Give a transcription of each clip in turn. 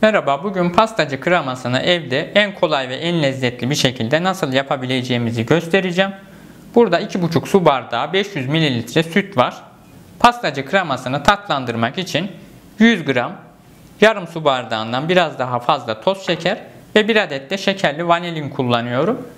Merhaba, bugün pastacı kremasını evde en kolay ve en lezzetli bir şekilde nasıl yapabileceğimizi göstereceğim. Burada 2,5 su bardağı 500 ml süt var. Pastacı kremasını tatlandırmak için 100 gram, yarım su bardağından biraz daha fazla toz şeker ve 1 adet de şekerli vanilin kullanıyorum.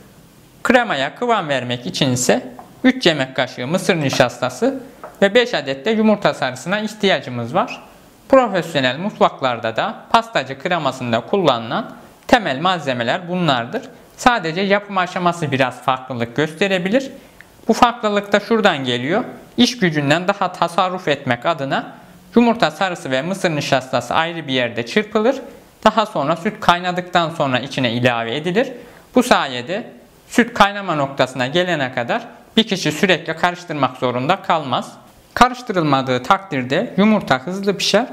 Kremaya kıvam vermek için ise 3 yemek kaşığı mısır nişastası ve 5 adet de yumurta sarısına ihtiyacımız var. Profesyonel mutfaklarda da pastacı kremasında kullanılan temel malzemeler bunlardır. Sadece yapım aşaması biraz farklılık gösterebilir. Bu farklılık da şuradan geliyor. İş gücünden daha tasarruf etmek adına yumurta sarısı ve mısır nişastası ayrı bir yerde çırpılır. Daha sonra süt kaynadıktan sonra içine ilave edilir. Bu sayede süt kaynama noktasına gelene kadar bir kişi sürekli karıştırmak zorunda kalmaz. Karıştırılmadığı takdirde yumurta hızlı pişer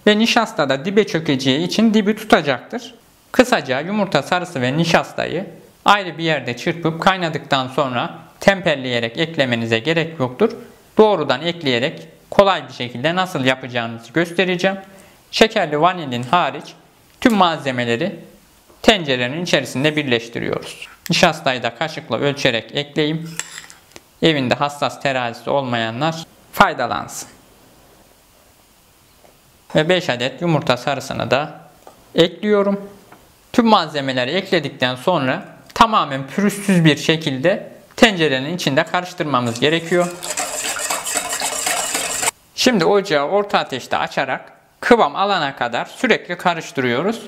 ve nişasta da dibe çökeceği için dibi tutacaktır. Kısaca yumurta sarısı ve nişastayı ayrı bir yerde çırpıp kaynadıktan sonra temperleyerek eklemenize gerek yoktur. Doğrudan ekleyerek kolay bir şekilde nasıl yapacağınızı göstereceğim. Şekerli vanilin hariç tüm malzemeleri tencerenin içerisinde birleştiriyoruz. Nişastayı da kaşıkla ölçerek ekleyeyim. Evinde hassas terazisi olmayanlar faydalansın. Ve 5 adet yumurta sarısını da ekliyorum. Tüm malzemeleri ekledikten sonra tamamen pürüzsüz bir şekilde tencerenin içinde karıştırmamız gerekiyor. Şimdi ocağı orta ateşte açarak kıvam alana kadar sürekli karıştırıyoruz.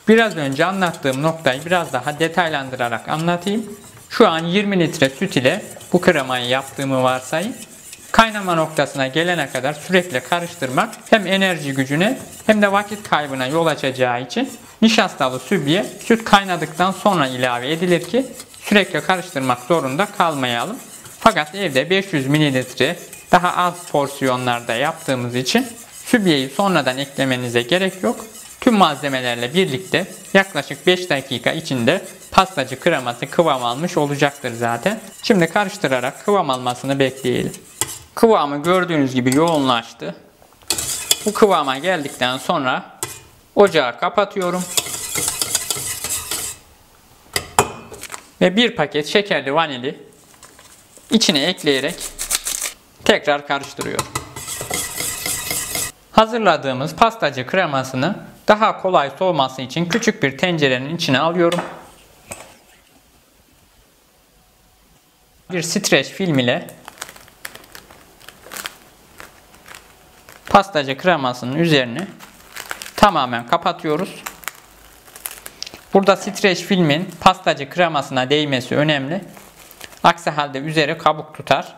Biraz önce anlattığım noktayı biraz daha detaylandırarak anlatayım. Şu an 20 litre süt ile bu kremayı yaptığımı varsayın. Kaynama noktasına gelene kadar sürekli karıştırmak hem enerji gücüne hem de vakit kaybına yol açacağı için nişastalı sübye süt kaynadıktan sonra ilave edilir ki sürekli karıştırmak zorunda kalmayalım. Fakat evde 500 ml daha az porsiyonlarda yaptığımız için sübyeyi sonradan eklemenize gerek yok. Tüm malzemelerle birlikte yaklaşık 5 dakika içinde pastacı kreması kıvam almış olacaktır zaten. Şimdi karıştırarak kıvam almasını bekleyelim. Kıvamı gördüğünüz gibi yoğunlaştı. Bu kıvama geldikten sonra ocağı kapatıyorum. Ve bir paket şekerli vanili içine ekleyerek tekrar karıştırıyorum. Hazırladığımız pastacı kremasını daha kolay soğuması için küçük bir tencerenin içine alıyorum. Bir streç film ile pastacı kremasının üzerini tamamen kapatıyoruz. Burada streç filmin pastacı kremasına değmesi önemli. Aksi halde üzeri kabuk tutar.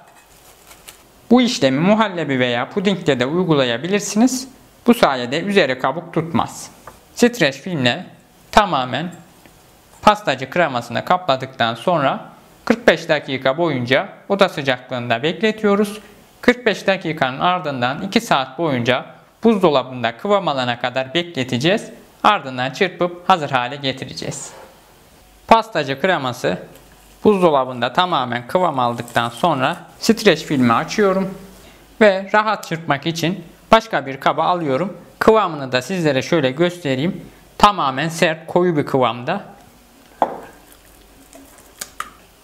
Bu işlemi muhallebi veya pudingde de uygulayabilirsiniz. Bu sayede üzeri kabuk tutmaz. Streç filmle tamamen pastacı kremasını kapladıktan sonra 45 dakika boyunca oda sıcaklığında bekletiyoruz. 45 dakikanın ardından 2 saat boyunca buzdolabında kıvam alana kadar bekleteceğiz. Ardından çırpıp hazır hale getireceğiz. Pastacı kreması buzdolabında tamamen kıvam aldıktan sonra streç filmi açıyorum ve rahat çırpmak için başka bir kaba alıyorum. Kıvamını da sizlere şöyle göstereyim. Tamamen sert, koyu bir kıvamda.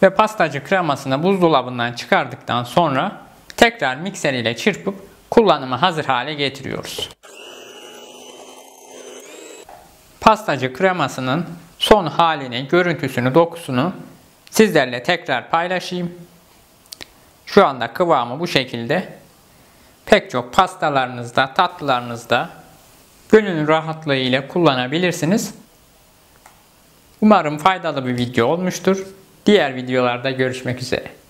Ve pastacı kremasını buzdolabından çıkardıktan sonra tekrar mikser ile çırpıp kullanıma hazır hale getiriyoruz. Pastacı kremasının son halini, görüntüsünü, dokusunu sizlerle tekrar paylaşayım. Şu anda kıvamı bu şekilde. Pek çok pastalarınızda, tatlılarınızda gönül rahatlığı ile kullanabilirsiniz. Umarım faydalı bir video olmuştur. Diğer videolarda görüşmek üzere.